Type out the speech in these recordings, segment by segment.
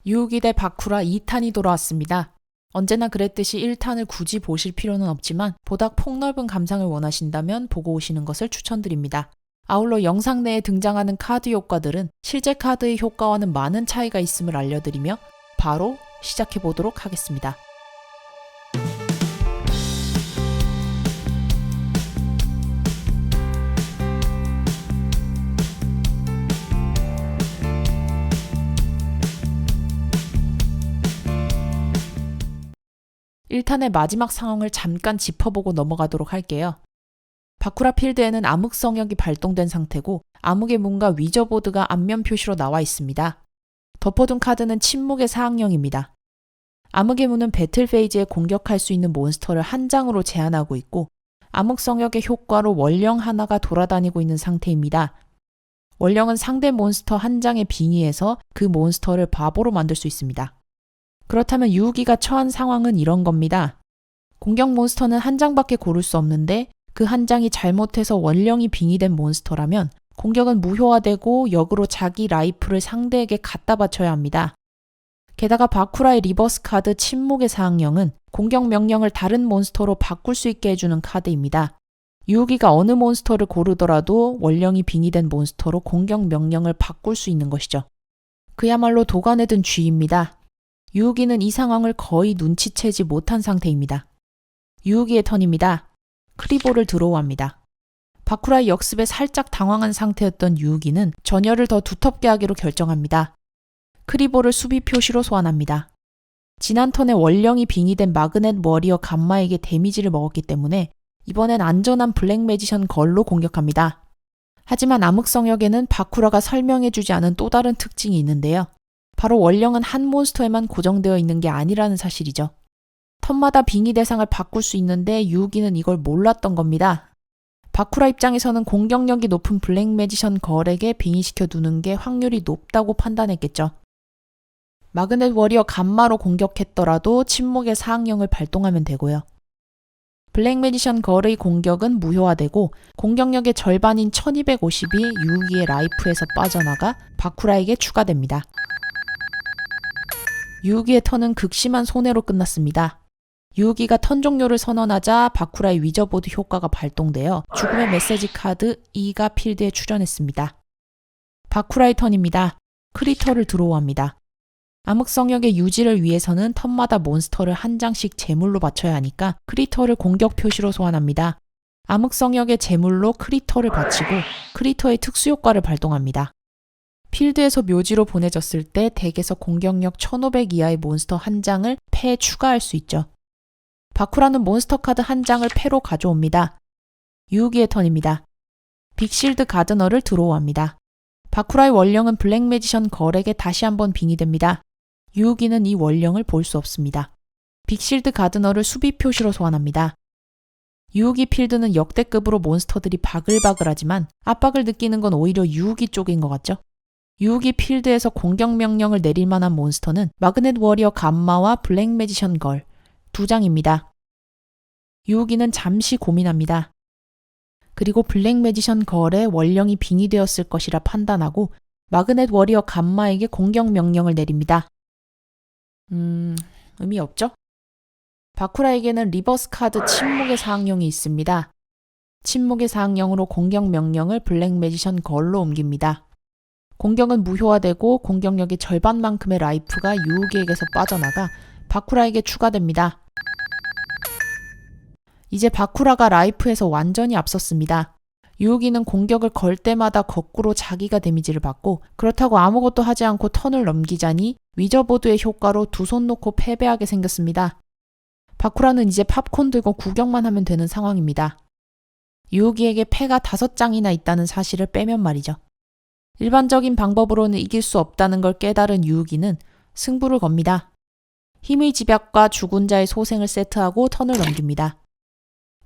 유우기 대 바쿠라 2탄이 돌아왔습니다. 언제나 그랬듯이 1탄을 굳이 보실 필요는 없지만 보다 폭넓은 감상을 원하신다면 보고 오시는 것을 추천드립니다. 아울러 영상 내에 등장하는 카드 효과들은 실제 카드의 효과와는 많은 차이가 있음을 알려드리며 바로 시작해보도록 하겠습니다. 1탄의 마지막 상황을 잠깐 짚어보고 넘어가도록 할게요. 바쿠라 필드에는 암흑 성역이 발동된 상태고 암흑의 문과 위저보드가 앞면 표시로 나와 있습니다. 덮어둔 카드는 침묵의 사항령입니다. 암흑의 문은 배틀 페이지에 공격할 수 있는 몬스터를 한 장으로 제한하고 있고 암흑 성역의 효과로 원령 하나가 돌아다니고 있는 상태입니다. 원령은 상대 몬스터 한 장에 빙의해서 그 몬스터를 바보로 만들 수 있습니다. 그렇다면 유우기가 처한 상황은 이런 겁니다. 공격 몬스터는 한 장밖에 고를 수 없는데 그 한 장이 잘못해서 원령이 빙의된 몬스터라면 공격은 무효화되고 역으로 자기 라이프를 상대에게 갖다 바쳐야 합니다. 게다가 바쿠라의 리버스 카드 침묵의 사항령은 공격 명령을 다른 몬스터로 바꿀 수 있게 해주는 카드입니다. 유우기가 어느 몬스터를 고르더라도 원령이 빙의된 몬스터로 공격 명령을 바꿀 수 있는 것이죠. 그야말로 도관에 든 쥐입니다. 유우기는 이 상황을 거의 눈치채지 못한 상태입니다. 유우기의 턴입니다. 크리볼을 드로우합니다. 바쿠라의 역습에 살짝 당황한 상태였던 유우기는 전열을 더 두텁게 하기로 결정합니다. 크리볼을 수비 표시로 소환합니다. 지난 턴에 원령이 빙의된 마그넷 워리어 감마에게 데미지를 먹었기 때문에 이번엔 안전한 블랙 매지션 걸로 공격합니다. 하지만 암흑 성역에는 바쿠라가 설명해주지 않은 또 다른 특징이 있는데요. 바로 원령은 한 몬스터에만 고정되어 있는 게 아니라는 사실이죠. 턴마다 빙의 대상을 바꿀 수 있는데 유우기는 이걸 몰랐던 겁니다. 바쿠라 입장에서는 공격력이 높은 블랙 매지션 걸에게 빙의시켜 두는 게 확률이 높다고 판단했겠죠. 마그넷 워리어 감마로 공격했더라도 침묵의 사항령을 발동하면 되고요. 블랙 매지션 걸의 공격은 무효화되고 공격력의 절반인 1250이 유우기의 라이프에서 빠져나가 바쿠라에게 추가됩니다. 유우기의 턴은 극심한 손해로 끝났습니다. 유우기가 턴 종료를 선언하자 바쿠라의 위저보드 효과가 발동되어 죽음의 메시지 카드 2가 필드에 출현했습니다. 바쿠라의 턴입니다. 크리터를 드로우합니다. 암흑 성역의 유지를 위해서는 턴마다 몬스터를 한 장씩 제물로 바쳐야 하니까 크리터를 공격 표시로 소환합니다. 암흑 성역의 제물로 크리터를 바치고 크리터의 특수 효과를 발동합니다. 필드에서 묘지로 보내졌을 때 덱에서 공격력 1500 이하의 몬스터 한 장을 패에 추가할 수 있죠. 바쿠라는 몬스터 카드 한 장을 패로 가져옵니다. 유우기의 턴입니다. 빅실드 가드너를 드로우합니다. 바쿠라의 원령은 블랙 매지션 걸에게 다시 한번 빙의됩니다. 유우기는 이 원령을 볼 수 없습니다. 빅실드 가드너를 수비 표시로 소환합니다. 유우기 필드는 역대급으로 몬스터들이 바글바글하지만 압박을 느끼는 건 오히려 유우기 쪽인 것 같죠? 유우기 필드에서 공격 명령을 내릴 만한 몬스터는 마그넷 워리어 감마와 블랙 매지션 걸 두 장입니다. 유우기는 잠시 고민합니다. 그리고 블랙 매지션 걸의 원령이 빙의되었을 것이라 판단하고 마그넷 워리어 감마에게 공격 명령을 내립니다. 의미 없죠? 바쿠라에게는 리버스 카드 침묵의 사항령이 있습니다. 침묵의 사항령으로 공격 명령을 블랙 매지션 걸로 옮깁니다. 공격은 무효화되고 공격력의 절반만큼의 라이프가 유우기에게서 빠져나가 바쿠라에게 추가됩니다. 이제 바쿠라가 라이프에서 완전히 앞섰습니다. 유우기는 공격을 걸 때마다 거꾸로 자기가 데미지를 받고 그렇다고 아무것도 하지 않고 턴을 넘기자니 위저보드의 효과로 두 손 놓고 패배하게 생겼습니다. 바쿠라는 이제 팝콘 들고 구경만 하면 되는 상황입니다. 유우기에게 패가 5장이나 있다는 사실을 빼면 말이죠. 일반적인 방법으로는 이길 수 없다는 걸 깨달은 유우기는 승부를 겁니다. 힘의 집약과 죽은 자의 소생을 세트하고 턴을 넘깁니다.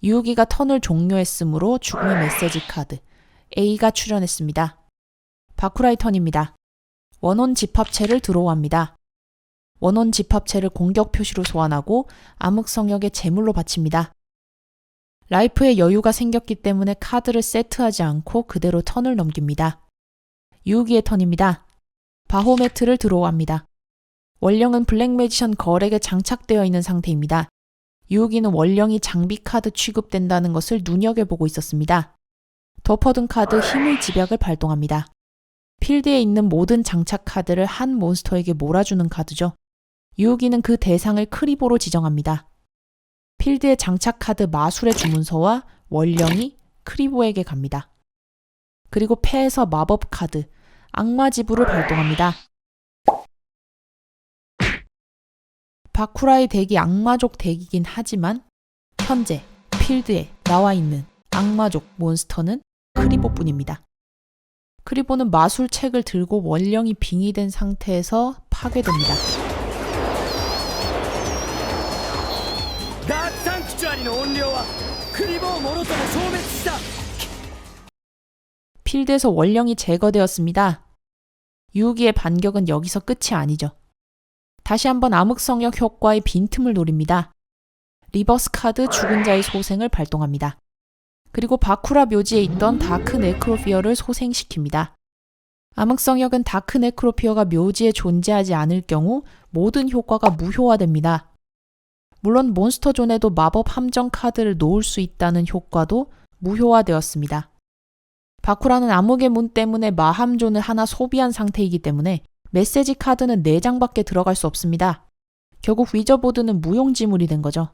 유우기가 턴을 종료했으므로 죽음의 메시지 카드 A가 출현했습니다. 바쿠라의 턴입니다. 원혼 집합체를 드로우합니다. 원혼 집합체를 공격 표시로 소환하고 암흑 성역의 제물로 바칩니다. 라이프에 여유가 생겼기 때문에 카드를 세트하지 않고 그대로 턴을 넘깁니다. 유우기의 턴입니다. 바호메트를 드로우합니다. 원령은 블랙 매지션 거렉에 장착되어 있는 상태입니다. 유우기는 원령이 장비 카드 취급된다는 것을 눈여겨보고 있었습니다. 덮어둔 카드 힘의 집약을 발동합니다. 필드에 있는 모든 장착 카드를 한 몬스터에게 몰아주는 카드죠. 유우기는 그 대상을 크리보로 지정합니다. 필드의 장착 카드 마술의 주문서와 원령이 크리보에게 갑니다. 그리고 패에서 마법 카드 악마 지불을 발동합니다. 바쿠라의 덱이 악마족 덱이긴 하지만 현재 필드에 나와 있는 악마족 몬스터는 크리보뿐입니다. 크리보는 마술책을 들고 원령이 빙의된 상태에서 파괴됩니다. 필드에서 원령이 제거되었습니다. 유우기의 반격은 여기서 끝이 아니죠. 다시 한번 암흑성역 효과의 빈틈을 노립니다. 리버스 카드 죽은 자의 소생을 발동합니다. 그리고 바쿠라 묘지에 있던 다크 네크로피어를 소생시킵니다. 암흑성역은 다크 네크로피어가 묘지에 존재하지 않을 경우 모든 효과가 무효화됩니다. 물론 몬스터존에도 마법 함정 카드를 놓을 수 있다는 효과도 무효화되었습니다. 바쿠라는 암흑의 문 때문에 마함존을 하나 소비한 상태이기 때문에 메시지 카드는 4장밖에 들어갈 수 없습니다. 결국 위저보드는 무용지물이 된 거죠.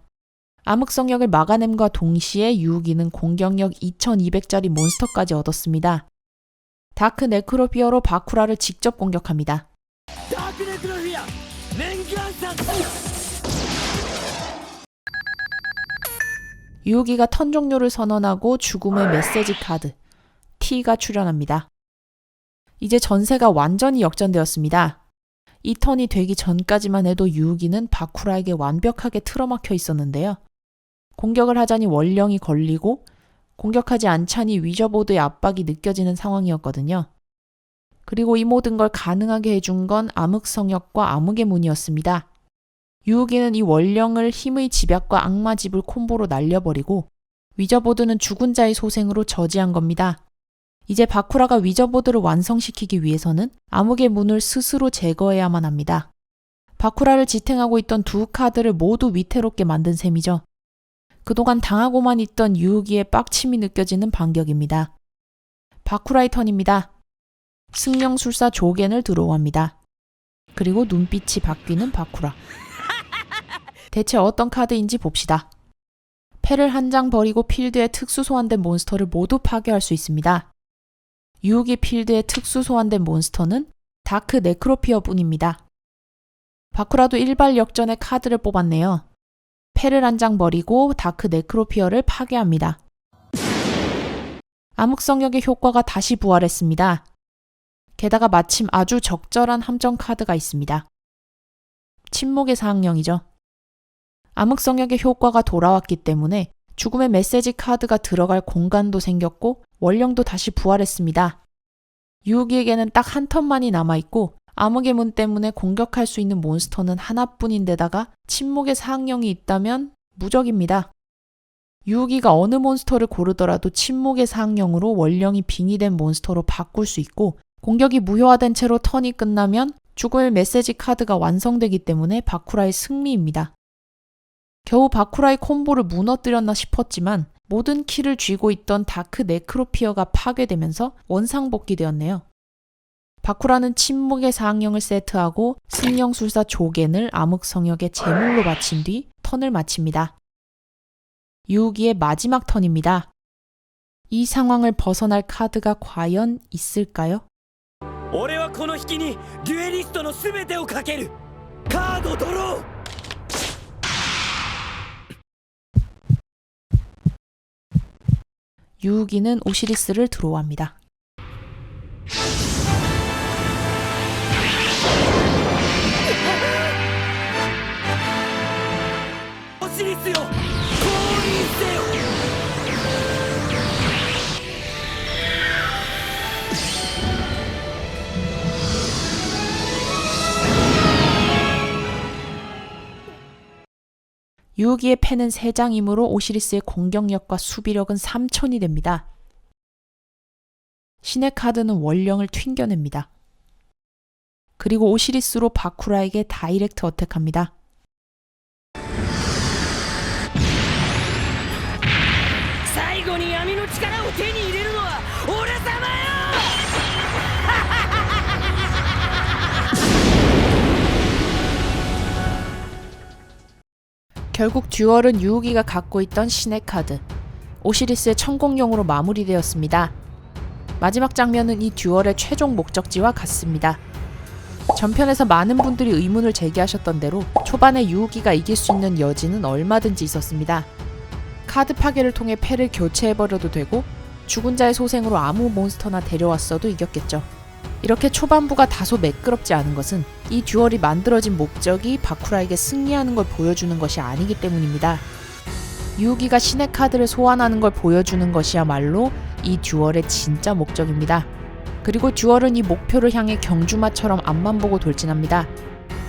암흑성역을 막아냄과 동시에 유우기는 공격력 2200짜리 몬스터까지 얻었습니다. 다크 네크로피어로 바쿠라를 직접 공격합니다. 유우기가 턴 종료를 선언하고 죽음의 메시지 카드 T가 출현합니다. 이제 전세가 완전히 역전되었습니다. 이 턴이 되기 전까지만 해도 유우기는 바쿠라에게 완벽하게 틀어막혀 있었는데요. 공격을 하자니 원령이 걸리고 공격하지 않자니 위저보드의 압박이 느껴지는 상황이었거든요. 그리고 이 모든 걸 가능하게 해준 건 암흑성역과 암흑의 문이었습니다. 유우기는 이 원령을 힘의 집약과 악마집을 콤보로 날려버리고 위저보드는 죽은 자의 소생으로 저지한 겁니다. 이제 바쿠라가 위저보드를 완성시키기 위해서는 암흑의 문을 스스로 제거해야만 합니다. 바쿠라를 지탱하고 있던 두 카드를 모두 위태롭게 만든 셈이죠. 그동안 당하고만 있던 유우기의 빡침이 느껴지는 반격입니다. 바쿠라의 턴입니다. 승령술사 조겐을 드로우합니다. 그리고 눈빛이 바뀌는 바쿠라. 대체 어떤 카드인지 봅시다. 패를 한 장 버리고 필드에 특수 소환된 몬스터를 모두 파괴할 수 있습니다. 유우기 필드에 특수 소환된 몬스터는 다크 네크로피어 뿐입니다. 바쿠라도 일발 역전의 카드를 뽑았네요. 패를 한 장 버리고 다크 네크로피어를 파괴합니다. 암흑성역의 효과가 다시 부활했습니다. 게다가 마침 아주 적절한 함정 카드가 있습니다. 침묵의 사항령이죠. 암흑성역의 효과가 돌아왔기 때문에 죽음의 메시지 카드가 들어갈 공간도 생겼고 원령도 다시 부활했습니다. 유우기에게는 딱 한 턴만이 남아있고 암흑의 문 때문에 공격할 수 있는 몬스터는 하나뿐인데다가 침묵의 사항령이 있다면 무적입니다. 유우기가 어느 몬스터를 고르더라도 침묵의 사항령으로 원령이 빙의된 몬스터로 바꿀 수 있고 공격이 무효화된 채로 턴이 끝나면 죽음의 메시지 카드가 완성되기 때문에 바쿠라의 승리입니다. 겨우 바쿠라의 콤보를 무너뜨렸나 싶었지만 모든 키를 쥐고 있던 다크 네크로피어가 파괴되면서 원상복귀되었네요. 바쿠라는 침묵의 사항령을 세트하고 승령술사 조겐을 암흑성역의 제물로 바친 뒤 턴을 마칩니다. 유우기의 마지막 턴입니다. 이 상황을 벗어날 카드가 과연 있을까요? 俺はこの引きにデュエリストの全てをかけるカードドロー 유우기는 오시리스를 드로우합니다. 오시리스요!降臨せよ! 유우기의 패는 3장이므로 오시리스의 공격력과 수비력은 3000이 됩니다. 신의 카드는 원령을 튕겨냅니다. 그리고 오시리스로 바쿠라에게 다이렉트 어택합니다. 最後に闇の力を手に入れるのは俺様よ。 결국 듀얼은 유우기가 갖고 있던 신의 카드, 오시리스의 천공룡으로 마무리되었습니다. 마지막 장면은 이 듀얼의 최종 목적지와 같습니다. 전편에서 많은 분들이 의문을 제기하셨던 대로 초반에 유우기가 이길 수 있는 여지는 얼마든지 있었습니다. 카드 파괴를 통해 패를 교체해버려도 되고 죽은 자의 소생으로 아무 몬스터나 데려왔어도 이겼겠죠. 이렇게 초반부가 다소 매끄럽지 않은 것은 이 듀얼이 만들어진 목적이 바쿠라에게 승리하는 걸 보여주는 것이 아니기 때문입니다. 유우기가 신의 카드를 소환하는 걸 보여주는 것이야말로 이 듀얼의 진짜 목적입니다. 그리고 듀얼은 이 목표를 향해 경주마처럼 앞만 보고 돌진합니다.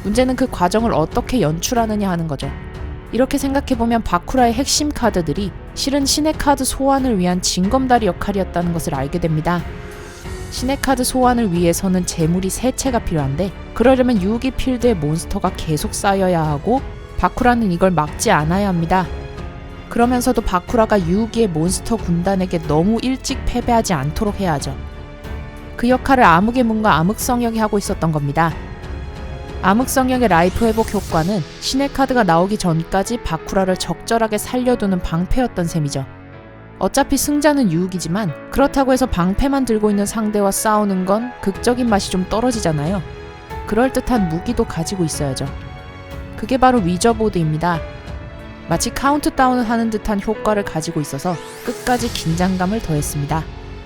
문제는 그 과정을 어떻게 연출하느냐 하는 거죠. 이렇게 생각해보면 바쿠라의 핵심 카드들이 실은 신의 카드 소환을 위한 징검다리 역할이었다는 것을 알게 됩니다. 신의 카드 소환을 위해서는 재물이 3채가 필요한데 그러려면 유우기 필드에 몬스터가 계속 쌓여야 하고 바쿠라는 이걸 막지 않아야 합니다. 그러면서도 바쿠라가 유우기의 몬스터 군단에게 너무 일찍 패배하지 않도록 해야 하죠. 그 역할을 암흑의 문과 암흑성역이 하고 있었던 겁니다. 암흑성역의 라이프 회복 효과는 신의 카드가 나오기 전까지 바쿠라를 적절하게 살려두는 방패였던 셈이죠. 어차피 승자는 유우기지만 그렇다고 해서 방패만 들고 있는 상대와 싸우는 건 극적인 맛이 좀 떨어지잖아요. 그럴듯한 무기도 가지고 있어야죠. 그게 바로 위저보드입니다. 마치 카운트다운을 하는 듯한 효과를 가지고 있어서 끝까지 긴장감을 더했습니다.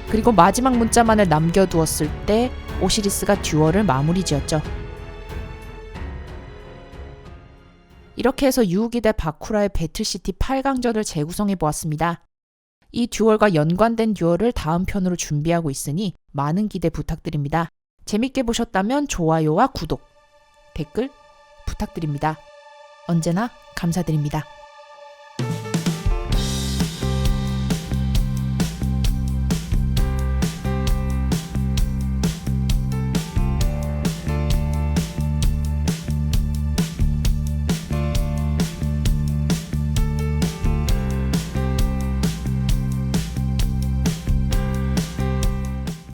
그리고 마지막 문자만을 남겨두었을 때 오시리스가 듀얼을 마무리 지었죠. 이렇게 해서 유우기 대 바쿠라의 배틀시티 8강전을 재구성해보았습니다. 이 듀얼과 연관된 듀얼을 다음 편으로 준비하고 있으니 많은 기대 부탁드립니다. 재밌게 보셨다면 좋아요와 구독, 댓글 부탁드립니다. 언제나 감사드립니다.